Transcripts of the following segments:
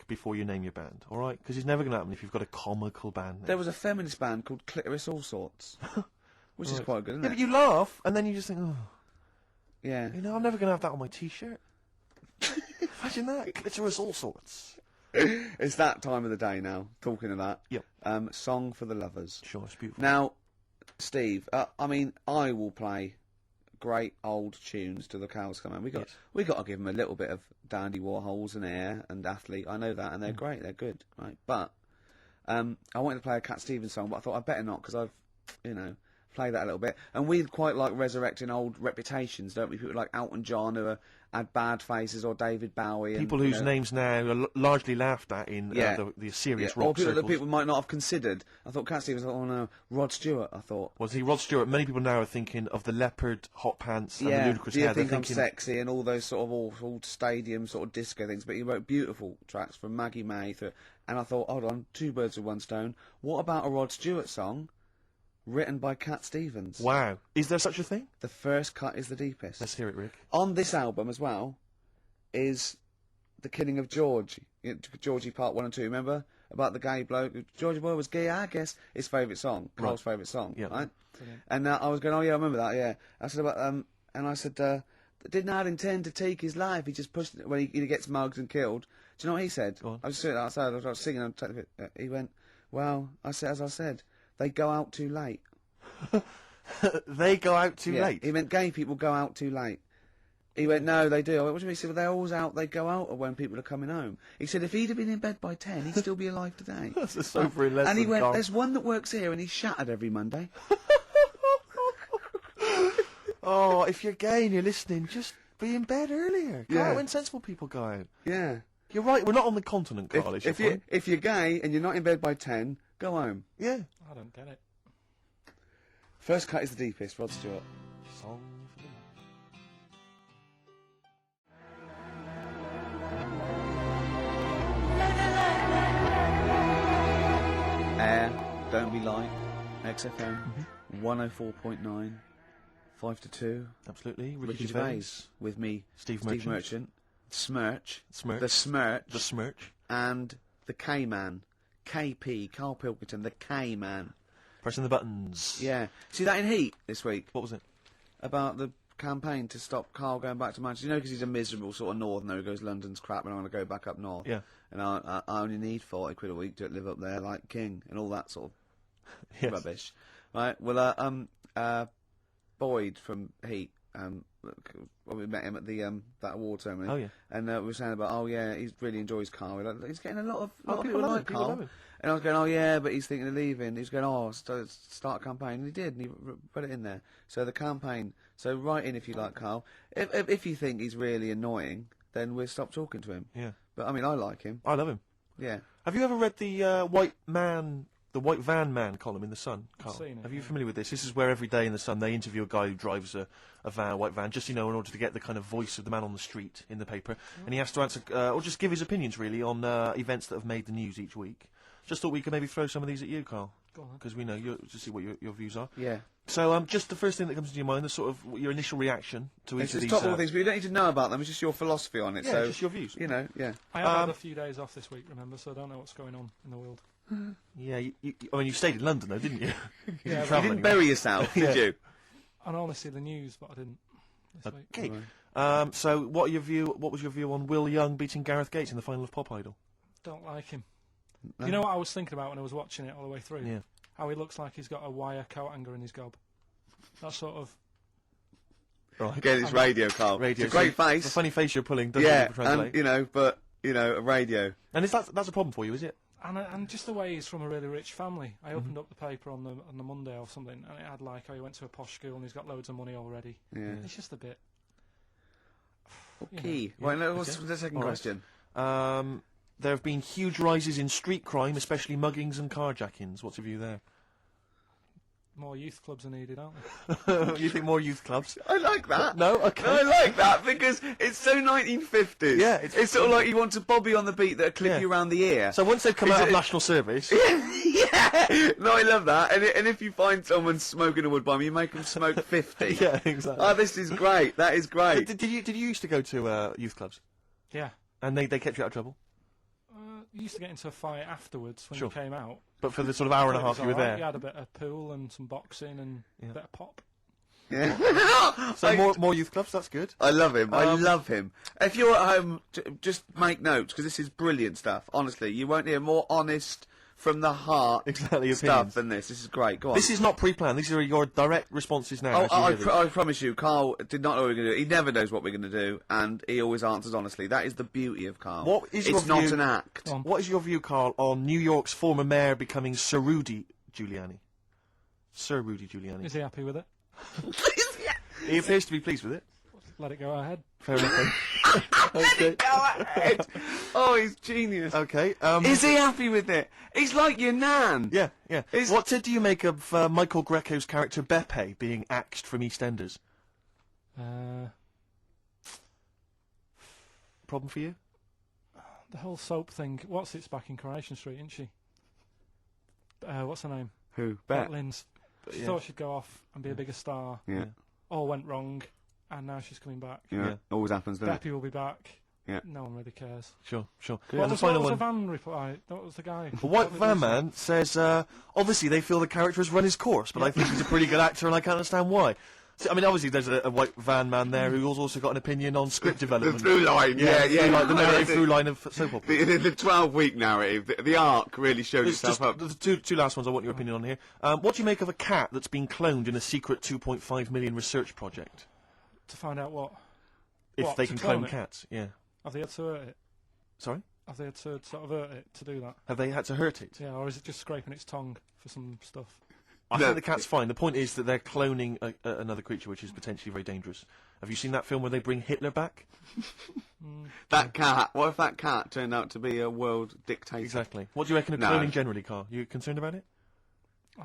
before you name your band, all right? Because it's never going to happen if you've got a comical band name. There was a feminist band called Clitoris All Sorts, which is quite good, isn't Yeah, it? but you laugh, and then you just think, oh, Yeah. you know, I'm never going to have that on my T-shirt. Imagine that, Clitoris All Sorts. It's that time of the day now, talking of that. Yep. Song for the Lovers. Sure, it's beautiful. Now, Steve, I will play great old tunes till the cows come home. We got to give them a little bit of Dandy Warhols and Air and Athlete. I know that, and they're great. They're good, right? But I wanted to play a Cat Stevens song, but I thought I'd better not because I've, play that a little bit. And we quite like resurrecting old reputations, don't we? People like Elton John who had bad faces, or David Bowie. People whose names now are largely laughed at in the serious rock or people circles. that people might not have considered. I thought Cat Stevens, oh no, Rod Stewart, I thought. Well, see, Rod Stewart, many people now are thinking of the leopard hot pants and the ludicrous Do you hair. think I'm sexy and all those sort of awful stadium sort of disco things, but he wrote beautiful tracks from Maggie May through, and I thought, hold on, two birds with one stone. What about a Rod Stewart song written by Cat Stevens? Wow. Is there such a thing? The first cut is the deepest. Let's hear it, Rick. On this album as well is The Killing of George. Georgie Part 1 and 2, remember? About the gay bloke. Georgie Boy was gay, I guess. His favourite song. Carl's favourite song. Yeah. Right? Brilliant. And I was going, oh yeah, I remember that, yeah. I said about, and I said, did not intend to take his life. He just pushed it when he gets mugged and killed. Do you know what he said? Go on. I was sitting outside, I was singing, he went, well, as I said, they go out too late. They go out too late. He meant gay people go out too late. He went, no, they do. I went, what do you mean? He said, well, they're always out, they go out when people are coming home. He said, if he'd have been in bed by 10, he'd still be alive today. That's a sobering lesson. And he went, Carl. there's one that works here and he's shattered every Monday. Oh, if you're gay and you're listening, just be in bed earlier. Go Yeah. out when sensible people go out. Yeah. You're right, we're not on the continent, Carl, is your point? If you're gay and you're not in bed by 10, go home. Yeah. I don't get it. First cut is the deepest, Rod Stewart. Song for the Air, Don't Be Light, XFM, 104.9, 5 to 2. Absolutely. Ricky Gervais with me, Steve Merchant, Smirch, Smirch. the Smirch, The Smirch. and the K-Man, KP, Carl Pilkington, the K-Man. Pressing the buttons. Yeah. See that in Heat this week? What was it? About the campaign to stop Carl going back to Manchester. You know, because he's a miserable sort of northerner who goes, London's crap and I want to go back up north. Yeah. And I only need 40 quid a week to live up there like King and all that sort of Yes. rubbish. Right, well, Boyd from Heat, we met him at the that award ceremony. Oh, yeah. And we were saying about, he really enjoys Carl. He's getting a lot of people people love like him, people Carl. love him. And I was going, but he's thinking of leaving. He was going, start a campaign. And he did, and he put it in there. So the campaign, so write in if you like Carl. If you think he's really annoying, then we'll stop talking to him. Yeah. But I mean, I like him. I love him. Yeah. Have you ever read the White Van Man column in The Sun, Carl? seen it, Are you yeah. familiar with this? This is where every day in The Sun they interview a guy who drives a white van, just, in order to get the kind of voice of the man on the street in the paper. And he has to answer, or just give his opinions, really, on events that have made the news each week. Just thought we could maybe throw some of these at you, Carl. Go on. Because we know, to see what your views are. Yeah. So, just the first thing that comes to your mind, the sort of, your initial reaction to each It's of these... top all things, but you don't need to know about them. It's just your philosophy on it. Yeah, so just your views. You know, yeah. I have had a few days off this week, remember, so I don't know what's going on in the world. Yeah, you stayed in London, though, didn't you? Yeah, You but You travelled didn't anywhere. bury yourself, did you? I normally see the news, but I didn't this week. Okay. So, what was your view on Will Young beating Gareth Gates in the final of Pop Idol? Don't like him. You know what I was thinking about when I was watching it all the way through? Yeah. How he looks like he's got a wire coat hanger in his gob. That sort of... Right. Again, it's radio, Carl. Radio. It's a great The face. funny face you're pulling doesn't Yeah, really translate. and, a radio. And that's a problem for you, is it? And just the way he's from a really rich family. I opened up the paper on the Monday or something, and it had like, he went to a posh school and he's got loads of money already. Yeah. It's just a bit... Okay. Right, now, what's the second All right. question? There have been huge rises in street crime, especially muggings and carjackings. What's your view there? More youth clubs are needed, aren't they? You think more youth clubs? I like that. No? Okay. I like that because it's so 1950s. Yeah, it's sort of like you want a bobby on the beat that'll clip Yeah. you around the ear. So once they've come Is out of it- national service... Yeah! No, I love that. And if you find someone smoking a wood bomb, you make them smoke 50. Yeah, exactly. Oh, this is great. That is great. Did you used to go to youth clubs? Yeah. And they kept you out of trouble? You used to get into a fight afterwards when Sure. you came out. But for the sort of hour and a It half was you were alright. there. You had a bit of pool and some boxing and a bit of pop. Yeah. So more youth clubs, that's good. I love him. I love him. If you're at home, just make notes, because this is brilliant stuff. Honestly, you won't hear more honest, from the heart Exactly, stuff opinions. than this. This is great. Go on. This is not pre-planned. These are your direct responses now. as you hear these. I promise you, Carl did not know what we were going to do. He never knows what we're going to do, and he always answers honestly. That is the beauty of Carl. What is your it's not view- an act. What is your view, Carl, on New York's former mayor becoming Sir Rudy Giuliani? Sir Rudy Giuliani. Is he happy with it? He appears to be pleased with it. Let it go ahead. Fair enough. Okay. Go ahead. Oh, he's genius. Okay. Is he happy with it? He's like your nan. Yeah, yeah. Is- What do you make of Michael Greco's character Beppe being axed from EastEnders? Problem for you? The whole soap thing. What's it's back in Coronation Street, isn't she? What's her name? Who? Bet Bet. Lynn's. She Yeah. thought she'd go off and be a bigger star. Yeah. All went wrong, and now she's coming back. Yeah. Yeah. Always happens, doesn't it? Beppy will be back. Yeah. No one really cares. Sure, sure. Good. What And the was, final what was one. the van reply? What was the guy? The White What did Van he say? Man says, obviously they feel the character has run his course, but I think he's a pretty good actor and I can't understand why. So, I mean, obviously there's a White Van Man there who's also got an opinion on script The development. through line, yeah. through line, the No, narrative the- through line of soap opera. The 12-week narrative, the arc really showed It's itself just up. the two last ones I want your opinion on here. What do you make of a cat that's been cloned in a secret 2.5 million research project? To find out what? If What, they to can clone clone it? cats, yeah. Have they had to hurt it? Sorry? Have they had to sort of hurt it to do that? Have they had to hurt it? Yeah, or is it just scraping its tongue for some stuff? I No. think the cat's fine. The point is that they're cloning another creature, which is potentially very dangerous. Have you seen that film where they bring Hitler back? That cat, what if that cat turned out to be a world dictator? Exactly. What do you reckon of No. cloning generally, Carl? You concerned about it?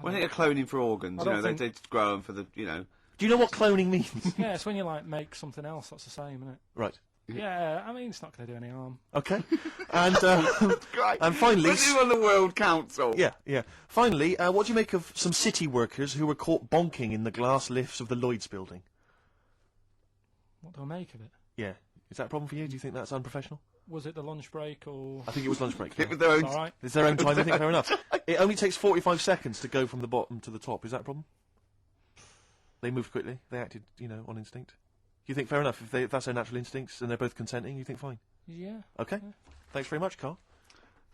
When they're cloning for organs, I you know, don't they grow them for the, you know. Do you know what cloning means? Yeah, it's when you like make something else that's the same, isn't it? Right. Yeah, I mean it's not going to do any harm. Okay. And Great. and finally, When you on the World Council. yeah, yeah. Finally, what do you make of some city workers who were caught bonking in the glass lifts of the Lloyd's building? What do I make of it? Yeah. Is that a problem for you? Do you think that's unprofessional? Was it the lunch break or? I think it was lunch break. It Yeah. was their own. It's all right. It's their own time. I think fair enough. It only takes 45 seconds to go from the bottom to the top. Is that a problem? They moved quickly. They acted, on instinct. You think fair enough if that's their natural instincts and they're both consenting? You think fine? Yeah. Okay. Thanks very much, Carl.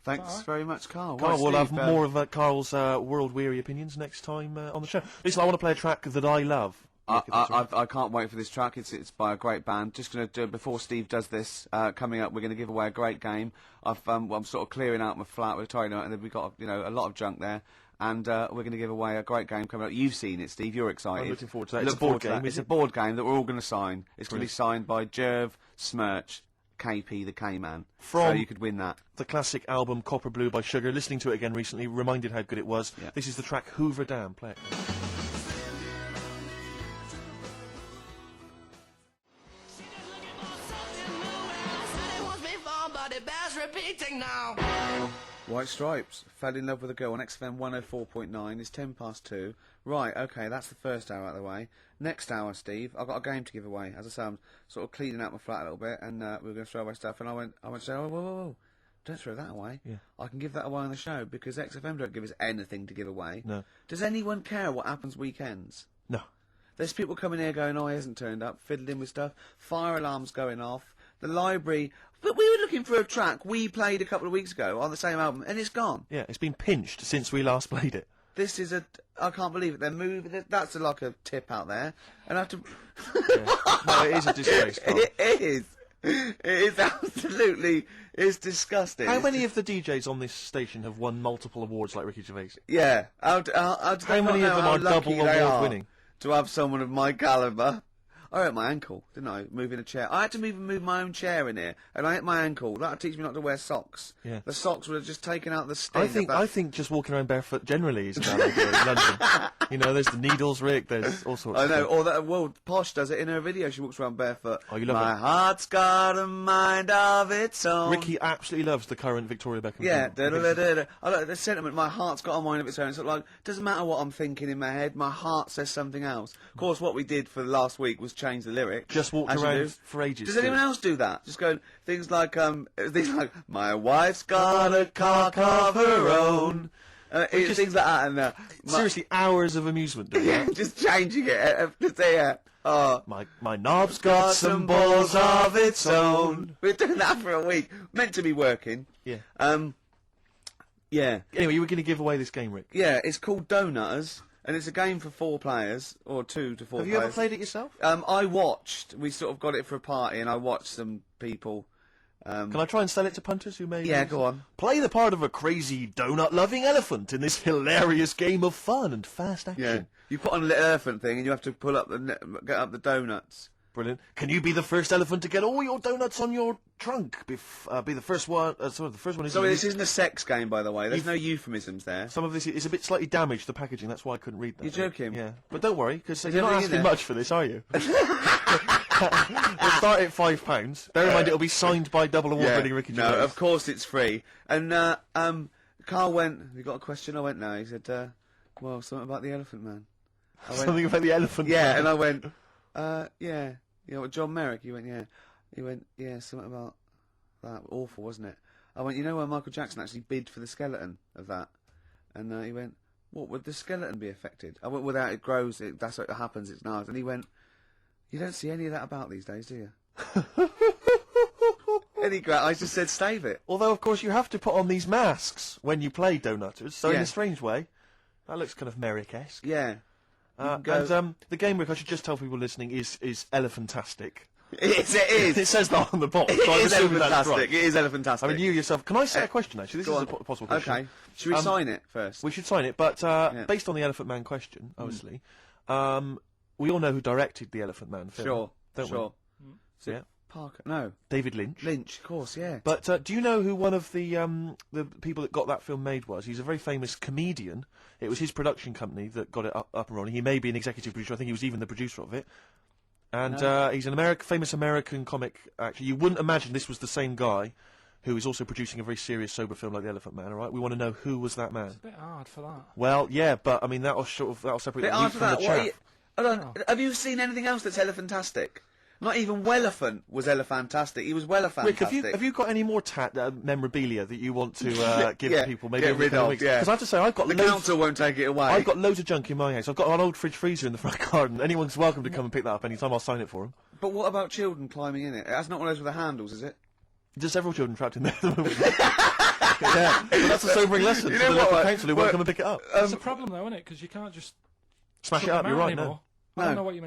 Thanks Alright. very much, Carl. Carl, Right, we'll have Steve, more of Carl's world-weary opinions next time on the show. Listen, I want to play a track that I love. Nick, if that's all right. I can't wait for this track. It's by a great band. Just going to do it before Steve does this. Coming up, we're going to give away a great game. I'm sort of clearing out my flat. We're tidying out, and then we've got a lot of junk there. And we're going to give away a great game coming up. You've seen it, Steve. You're excited. I'm looking forward to that. Look It's a board forward to game, that. is It's a it? board game that we're all going to sign. It's going to be Brilliant. signed by Jerv Smirch, KP the K-Man. So From- you could win that. The classic album Copper Blue by Sugar. Listening to it again recently, reminded how good it was. Yeah. This is the track Hoover Dam. Play it. White Stripes, fell in love with a girl on XFM 104.9. It's 2:10. Right, okay, that's the first hour out of the way. Next hour, Steve, I've got a game to give away. As I say, I'm sort of cleaning out my flat a little bit, and we were going to throw away stuff, and I went, say, oh, whoa, don't throw that away. Yeah. I can give that away on the show, because XFM don't give us anything to give away. No. Does anyone care what happens weekends? No. There's people coming here going, oh, he hasn't turned up, fiddling with stuff, fire alarms going off, the library. But we were looking for a track we played a couple of weeks ago on the same album, and it's gone. Yeah, it's been pinched since we last played it. This is I can't believe it. They're moving. That's like a tip out there. And I have to. No, it is a disgrace, Carl. It is. It is absolutely. It's disgusting. How many of the DJs on this station have won multiple awards like Ricky Gervais? Yeah. How many of them are double award winning? To have someone of my calibre. I hurt my ankle, didn't I? Moving a chair. I had to move my own chair in here, and I hit my ankle. That'll teach me not to wear socks. Yeah. The socks would have just taken out the sting. I think just walking around barefoot generally is a bad idea in London. There's the needles, Rick. There's all sorts. I of know, stuff. or that Posh does it in her video. She walks around barefoot. Oh, you love My it. heart's got a mind of its own. Ricky absolutely loves the current Victoria Beckham. Yeah, film. I like the sentiment. My heart's got a mind of its own. It's like doesn't matter what I'm thinking in my head. My heart says something else. Of course, what we did for the last week was change the lyrics. Just walked as you around do. for ages. Does anyone else do that? Just go things like my wife's got a cock of her own. Things like that, and Seriously, hours of amusement doing that. just changing it. My knob's got some balls of its own. We're doing that for a week. Meant to be working. Yeah. Yeah. Anyway, you were going to give away this game, Rick. Yeah, it's called Donutters, and it's a game for 4 players, or 2 to 4 Have players. you ever played it yourself? I watched. We sort of got it for a party, and I watched some people. Can I try and sell it to punters who may... Yeah, go on. Play the part of a crazy donut-loving elephant in this hilarious game of fun and fast action. Yeah. You put on a little elephant thing, and you have to pull up get up the donuts. Brilliant. Can you be the first elephant to get all your donuts on your trunk? Be the first one... the first one is... So this isn't a sex game, by the way. There's no euphemisms there. Some of this is a bit slightly damaged, the packaging. That's why I couldn't read that. You're joking? Yeah. But don't worry, because you're there not anything in asking there? much for this, are you? We'll start at £5. Bear in mind, it'll be signed by double award-winning Ricky No, Gervais. of course it's free. And Carl went, "You got a question?" I went, "No." He said, "Well, something about the Elephant Man." I went, Something about the elephant. yeah, man. and I went, "Yeah." You know, John Merrick. He went, "Yeah." He went, "Yeah, something about that. Awful, wasn't it?" I went, "You know where Michael Jackson actually bid for the skeleton of that?" And he went, "What, would the skeleton be affected?" I went, "Without it grows, that's what happens, it's nice." And he went, "You don't see any of that about these days, do you?" I just said, "Stave it." Although, of course, you have to put on these masks when you play Donutters, so in Yeah. a strange way, that looks kind of Merrick-esque. Yeah. And the game, Rick, I should just tell people listening, is elephantastic. It is. It says that on the box. It so I'm is assuming that's elephantastic. right. It is elephantastic. I mean, you yourself... Can I say a question, actually? This Go is on. a possible question. Okay. Should we sign it first? We should sign it, but based on the Elephant Man question, obviously, we all know who directed the Elephant Man film. Sure. Don't Sure. we? Yeah. Parker. No. David Lynch. Lynch, of course, yeah. But do you know who one of the people that got that film made was? He's a very famous comedian. It was his production company that got it up and running. He may be an executive producer. I think he was even the producer of it. And he's an famous American comic actor. You wouldn't imagine this was the same guy who is also producing a very serious, sober film like The Elephant Man, all right? We want to know who was that man. It's a bit hard for that. Well, yeah, but, I mean, that'll separate the wheat After from the that, chaff. have you seen anything else that's elephantastic? Not even Wellephant was elephantastic. He was Wellefantastic. Rick, have you got any more memorabilia that you want to give Yeah, people? Maybe get over the rid coming of, weeks? yeah. Because I have to say, I've got The loads. council won't take it away. I've got loads of junk in my house. I've got an old fridge freezer in the front garden. Anyone's welcome to come and pick that up anytime. I'll sign it for them. But what about children climbing in it? That's not one of those with the handles, is it? There's several children trapped in there at the moment. Yeah, but that's a sobering lesson You for know the what, local like, council who won't come and pick it up. It's a problem, though, isn't it? Because you can't just Smash it chuck up, them you're out right, no. anymore. I don't No. know what you mean.